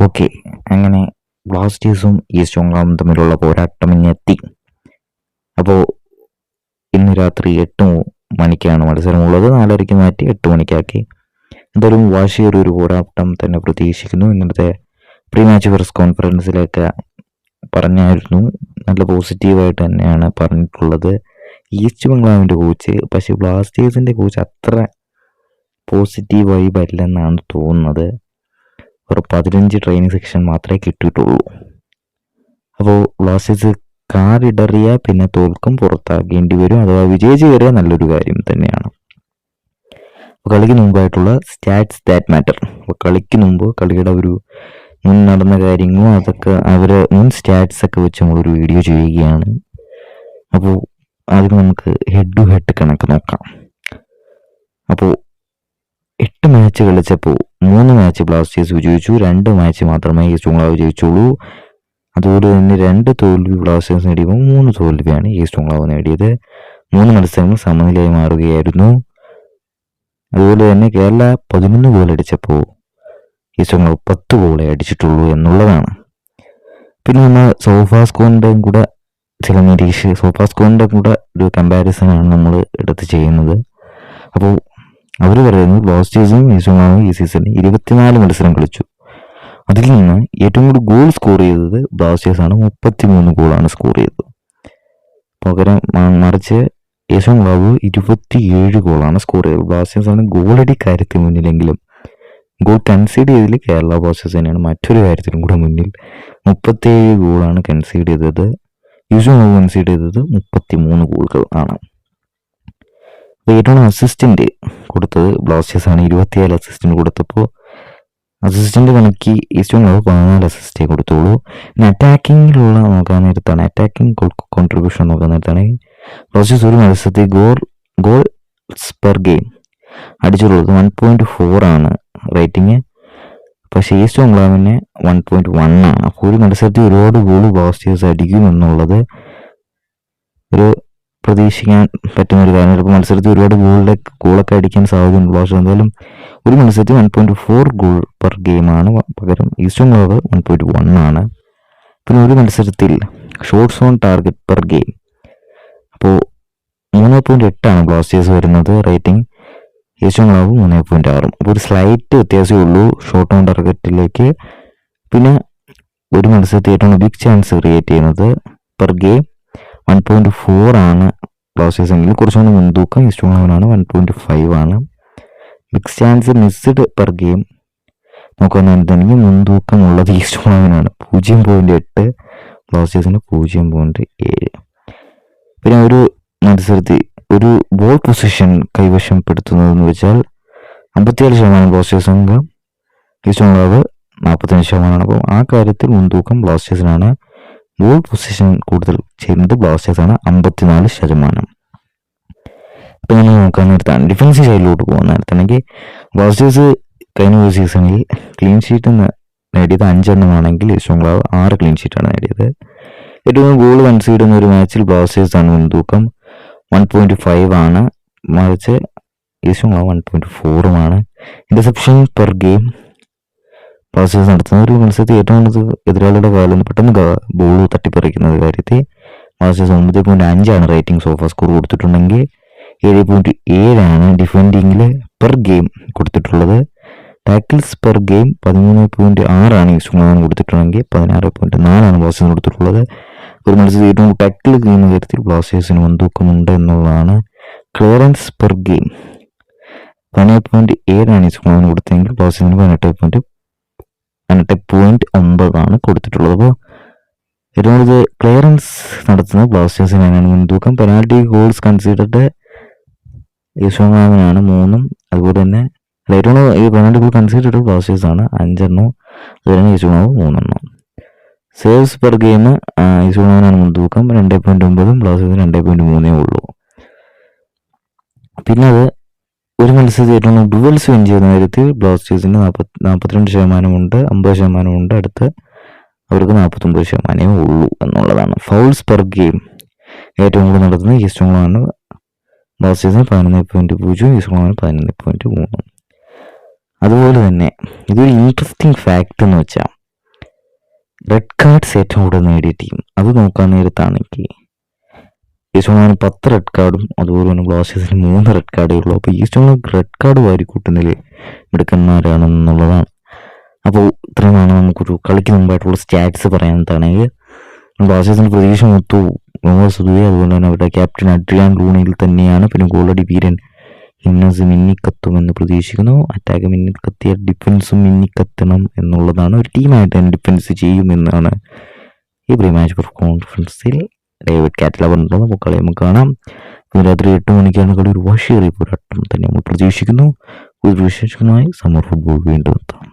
Okay, അങ്ങനെ ബ്ലാസ്റ്റേഴ്സും east ബംഗാളും തമ്മിലുള്ള പോരാട്ടം ഇങ്ങെത്തി. അപ്പോൾ ഇന്ന് രാത്രി 8 മണിക്കാണ് മത്സരമുള്ളത്. 4:30 മാറ്റി 8 മണിക്കാക്കി. എന്തായാലും വാശിയേറിയൊരു പോരാട്ടം തന്നെ പ്രതീക്ഷിക്കുന്നു. ഇന്നത്തെ പ്രീ മാച്ച് പ്രസ് കോൺഫറൻസിലൊക്കെ പറഞ്ഞായിരുന്നു, നല്ല പോസിറ്റീവായിട്ട് തന്നെയാണ് പറഞ്ഞിട്ടുള്ളത് ഈസ്റ്റ് ബംഗാളിൻ്റെ കോച്ച്. പക്ഷേ ബ്ലാസ്റ്റേഴ്സിൻ്റെ കോച്ച് അത്ര പോസിറ്റീവ് വൈബ് അല്ലെന്നാണ് തോന്നുന്നത്. ഒരു 15 ട്രെയിനിങ് സെക്ഷൻ മാത്രമേ കിട്ടിയിട്ടുള്ളൂ. അപ്പോൾ ബ്ലാസ്റ്റേഴ്സ് കാറിടറിയ പിന്നെ തോൽക്കും, പുറത്താക്കേണ്ടി വരും. അഥവാ വിജയിച്ച് കയറിയ നല്ലൊരു കാര്യം തന്നെയാണ്. കളിക്ക് മുമ്പായിട്ടുള്ള സ്റ്റാറ്റ്സ് ദാറ്റ് മാറ്റർ. അപ്പോൾ കളിക്ക് മുമ്പ് കളിയുടെ ഒരു മുൻ നടന്ന കാര്യങ്ങളും അതൊക്കെ അവരെ മുൻ സ്റ്റാറ്റ്സ് ഒക്കെ വെച്ച് നമ്മളൊരു വീഡിയോ ചെയ്യുകയാണ്. അപ്പോൾ അതിന് നമുക്ക് ഹെഡ് ടു ഹെഡ് കണക്ക് നോക്കാം. അപ്പോൾ 8 മാച്ച് കളിച്ചപ്പോൾ 3 മാച്ച് ബ്ലാസ്റ്റേഴ്സ് വിജയിച്ചു, 2 മാച്ച് മാത്രമേ ഈസ്റ്റ് ബംഗാൾ വിജയിച്ചുള്ളൂ. അതുപോലെ തന്നെ 2 തോൽവി ബ്ലാസ്റ്റേഴ്സ് നേടിയപ്പോൾ 3 തോൽവിയാണ് ഈസ്റ്റ് ബംഗാൾ നേടിയത്. 3 മത്സരങ്ങൾ സമനിലയായി മാറുകയായിരുന്നു. അതുപോലെ തന്നെ കേരള 11 ഗോൾ അടിച്ചപ്പോൾ ഈസ്റ്റ് ബംഗാൾ 10 ഗോളേ അടിച്ചിട്ടുള്ളൂ എന്നുള്ളതാണ്. പിന്നെ നമ്മൾ സോഫാസ്കോറിൻ്റെയും കൂടെ സോഫാസ്കോറിൻ്റെ കൂടെ ഒരു കമ്പാരിസണാണ് നമ്മൾ എടുത്ത് ചെയ്യുന്നത്. അപ്പോൾ അവർ പറയുന്നത് ബ്ലാസ്റ്റേഴ്സും ഈസ്റ്റ് ബംഗാളും ഈ സീസണിൽ 24 മത്സരം കളിച്ചു. അതിൽ നിന്ന് ഏറ്റവും കൂടുതൽ ഗോൾ സ്കോർ ചെയ്തത് ബ്ലാസ്റ്റേഴ്സാണ്. 33 ഗോളാണ് സ്കോർ ചെയ്തത്. പകരം മറിച്ച് ഈസ്റ്റ് ബംഗാൾ 27 ഗോളാണ് സ്കോർ ചെയ്തത്. ബ്ലാസ്റ്റേഴ്സാണ് ഗോളടി കാര്യത്തിൽ മുന്നിലെങ്കിലും ഗോൾ കൺസീഡ് ചെയ്തതിൽ കേരള ബ്ലാസ്റ്റേഴ്സ് തന്നെയാണ് മറ്റൊരു കാര്യത്തിലും കൂടെ മുന്നിൽ. 37 ഗോളാണ് കൺസീഡ് ചെയ്തത്. ഈസ്റ്റ് ബംഗാൾ കൺസീഡ് ചെയ്തത് 33 ഗോളുകൾ ആണ്. ഏറ്റവും അസിസ്റ്റന്റ് കൊടുത്തത് ബ്ലാസ്റ്റേഴ്സാണ്. 27 അസിസ്റ്റന്റ് കൊടുത്തപ്പോൾ അസിസ്റ്റന്റ് കണക്കി ഈസ്റ്റ് ബംഗാൾ 14 അസിസ്റ്റേ കൊടുത്തുള്ളൂ. പിന്നെ അറ്റാക്കിങ്ങിലുള്ള നോക്കാൻ നേരത്താണ്, അറ്റാക്കിംഗ് കോൺട്രിബ്യൂഷൻ നോക്കാൻ നേരത്താണ് ബ്ലാസ്റ്റേഴ്സ് ഒരു മത്സരത്തിൽ ഗോൾസ് പെർ ഗെയിം അടിച്ചുള്ളത് 1.4 ആണ് റേറ്റിംഗ്. പക്ഷേ ഈസ്റ്റ് ബംഗാളിന് 1.1 ആണ്. അപ്പോൾ ഒരു മത്സരത്തിൽ ഒരുപാട് ഗോൾ ബ്ലാസ്റ്റേഴ്സ് അടിക്കുമെന്നുള്ളത് ഒരു പ്രതീക്ഷിക്കാൻ പറ്റുന്ന ഒരു കാര്യം. ചിലപ്പോൾ മത്സരത്തിൽ ഒരുപാട് ഗോളൊക്കെ അടിക്കാൻ സാധ്യതയുണ്ട് ബ്ലാസ്റ്റേഴ്സ്. എന്തായാലും ഒരു മത്സരത്തിൽ 1.4 ഗോൾ പെർ ഗെയിമാണ്. പകരം ഈസ്റ്റ് ബംഗാൾ 1.1 ആണ്. പിന്നെ ഒരു മത്സരത്തിൽ shots on target per game അപ്പോൾ 3.8 ആണ് ബ്ലാസ്റ്റേഴ്സ് വരുന്നത് റേറ്റിംഗ്. ഈസ്റ്റ് ബംഗാൾ 3.6. അപ്പോൾ ഒരു സ്ലൈറ്റ് വ്യത്യാസമേ ഉള്ളൂ ഷോട്ട് ഓൺ ടാർഗറ്റിലേക്ക്. പിന്നെ ഒരു മത്സരത്തിൽ ഏറ്റവും ബിഗ് ചാൻസ് ക്രിയേറ്റ് ചെയ്യുന്നത് പെർ ഗെയിം 1.4 ആണ് ബ്ലാസ്റ്റേഴ്സ് എങ്കിലും കുറച്ചുകൂടി മുൻതൂക്കം ഈസ്റ്റ് ബംഗാളിനാണ്. 1.5 ആണ്. Big chance missed per game നോക്കുകയാണെന്നുണ്ടെങ്കിൽ മുൻതൂക്കമുള്ളത് ഈസ്റ്റ് ബംഗാളിനാണ്. 0.8, ബ്ലാസ്റ്റേഴ്സിന് 0.7. പിന്നെ ഒരു മത്സരത്തിൽ ഒരു ബോൾ പൊസിഷൻ കൈവശപ്പെടുത്തുന്നതെന്ന് വെച്ചാൽ 57% ബ്ലാസ്റ്റേഴ്സ് അംഗം, ഈസ്റ്റ് ബംഗാൾ 45%. അപ്പോൾ ആ കാര്യത്തിൽ മുൻതൂക്കം ബ്ലാസ്റ്റേഴ്സിനാണ്. ബോൾ പൊസിഷൻ കൂടുതൽ ചെയ്യുന്നത് ബ്ലാസ്റ്റേഴ്സാണ്, 54%. ഇപ്പം നമ്മൾ നോക്കാൻ നേരത്താണ് ഡിഫൻസ് സൈഡിലോട്ട് പോകുന്ന നേരത്താണെങ്കിൽ ബ്ലാസ്റ്റേഴ്സ് കഴിഞ്ഞ ഒരു സീസണിൽ ക്ലീൻ ഷീറ്റ് നേടിയത് 5 എണ്ണമാണെങ്കിൽ ഈസ്റ്റ് ബംഗാൾ 6 ക്ലീൻ ഷീറ്റാണ് നേടിയത്. ഏറ്റവും ഗോൾ കൺസീഡ് ചെയ്യുന്ന ഒരു മാച്ചിൽ ബ്ലാസ്റ്റേഴ്സാണ് മുൻതൂക്കം, 1.5 ആണ്. മറിച്ച് east Bengal 1.4 interception per game Blasters നടത്തുന്ന ഒരു മത്സരത്തിൽ ഏറ്റവും കൂടുതൽ എതിരാളിയുടെ കാലം പെട്ടെന്ന് ബോൾ തട്ടിപ്പറിക്കുന്ന കാര്യത്തിൽ ബ്ലാസ്റ്റേഴ്സ് 9.5 റേറ്റിംഗ് സോഫാ സ്കോർ കൊടുത്തിട്ടുണ്ടെങ്കിൽ 7.7 ആണ് ഡിഫെൻഡിങ്ങിൽ പെർ ഗെയിം കൊടുത്തിട്ടുള്ളത്. ടാക്കിൾസ് പെർ ഗെയിം 13.6 ആണ് ഈസ്റ്റ് ബംഗാൾ കൊടുത്തിട്ടുണ്ടെങ്കിൽ 16.4 ആണ് ബ്ലാസ്റ്റേഴ്സ് കൊടുത്തിട്ടുള്ളത്. ഒരു മത്സരത്തിൽ ഏറ്റവും ടാക്കിൾ ചെയ്യുന്ന കാര്യത്തിൽ ബ്ലാസ്റ്റേഴ്സിന് മുൻതൂക്കമുണ്ട് എന്നുള്ളതാണ്. ക്ലിയറൻസ് പെർ ഗെയിം 18.7 ആണ് ഈസ്റ്റ് ബംഗാളിന് കൊടുത്തെങ്കിൽ ബ്ലാസ്റ്റേഴ്സിന് 18.9 ആണ് കൊടുത്തിട്ടുള്ളത്. അപ്പോൾ ഏറ്റവും കൂടുതൽ ക്ലിയറൻസ് നടത്തുന്ന ബ്ലാസ്റ്റേഴ്സിനാണ് മുൻതൂക്കം. പെനാൽറ്റി ഗോൾസ് കൺസിഡർഡ് ഈസ്റ്റ് ബംഗാളിനാണ് 3. അതുപോലെ തന്നെ ഏറ്റവും ഈ പെനാൽറ്റി ഗോൾ കൺസിഡർഡ് ബ്ലാസ്റ്റേഴ്സാണ് 5 എണ്ണം. അതുപോലെ തന്നെ ഈസ്റ്റ് ബംഗാൾ 3 എണ്ണം. സേവ്സ് പെർ ഗെയിം ഈസ്റ്റ് ബംഗാളിനാണ് മുൻതൂക്കം, 2.9, ബ്ലാസ്റ്റേഴ്സിന് 2.3 ഉള്ളൂ. പിന്നെ അത് ഒരു മത്സരത്തിൽ ഏറ്റവും ഡുവൽസ് വിൻ ചെയ്യുന്ന കാര്യത്തിൽ ബ്ലാസ്റ്റേഴ്സിന് 42% 50% അടുത്ത് അവർക്ക് 49% ഉള്ളൂ എന്നുള്ളതാണ്. ഫൗൾസ് പെർ ഗെയിം ഏറ്റവും കൂടുതൽ നടത്തുന്നത് ഈസ്റ്റ് ബംഗാളാണ്. ബ്ലാസ്റ്റേഴ്സിന് 11.0, ഈസ്റ്റ് ബംഗാളിന് 11.3. അതുപോലെ തന്നെ ഇതൊരു ഇൻട്രസ്റ്റിംഗ് ഫാക്റ്റ് എന്ന് വെച്ചാൽ റെഡ് കാർഡ്സ് ഏറ്റവും കൂടുതൽ നേടിയ ടീം അത് നോക്കാൻ നേരത്താണെങ്കിൽ ഈസ്റ്റ് ബംഗാളിന് 10 റെഡ് കാർഡും അതുപോലെ തന്നെ ബ്ലാസ്റ്റേഴ്സിന് 3 റെഡ് കാർഡേ ഉള്ളൂ. അപ്പോൾ ഈസ്റ്റ് ബംഗാൾ റെഡ് കാർഡ് വാരി കൂട്ടുന്നതിൽ മിടുക്കന്മാരാണെന്നുള്ളതാണ്. അപ്പോൾ ഇത്രയുമാണ് നമുക്കൊരു കളിക്ക് മുമ്പായിട്ടുള്ള സ്റ്റാറ്റ്സ് പറയാനാണെങ്കിൽ ബ്ലാസ്റ്റേഴ്സിൻ്റെ പ്രതീക്ഷ മൊത്തവും മുഹമ്മദ് സുദുവെ അതുപോലെ തന്നെ അവരുടെ ക്യാപ്റ്റൻ അഡ്രിയാൻ ലൂണയിൽ തന്നെയാണ്. പിന്നെ ഗോളടി വീരൻ ഹിന്നസ് മിന്നിക്കത്തുമെന്ന് പ്രതീക്ഷിക്കുന്നു. അറ്റാക്ക് മിന്നിക്കത്തിയ ഡിഫൻസും മിന്നിക്കത്തണം എന്നുള്ളതാണ്. ഒരു ടീമായിട്ട് തന്നെ ഡിഫൻസ് ചെയ്യുമെന്നാണ് ഈ പ്രീ മാച്ച് കോൺഫറൻസിൽ ഡേവിഡ് കാറ്റല പറഞ്ഞിട്ടുള്ളത്. അപ്പോൾ കളി നമുക്ക് കാണാം. രാത്രി 8 മണിക്കാണ് കളി. ഒരു വാശിയേറിയ പോരാട്ടം തന്നെ നമ്മൾ പ്രതീക്ഷിക്കുന്നു. ഒരു വിശേഷമായി സമ്മർ ഫുട്ബോൾ വീണ്ടും എത്താം.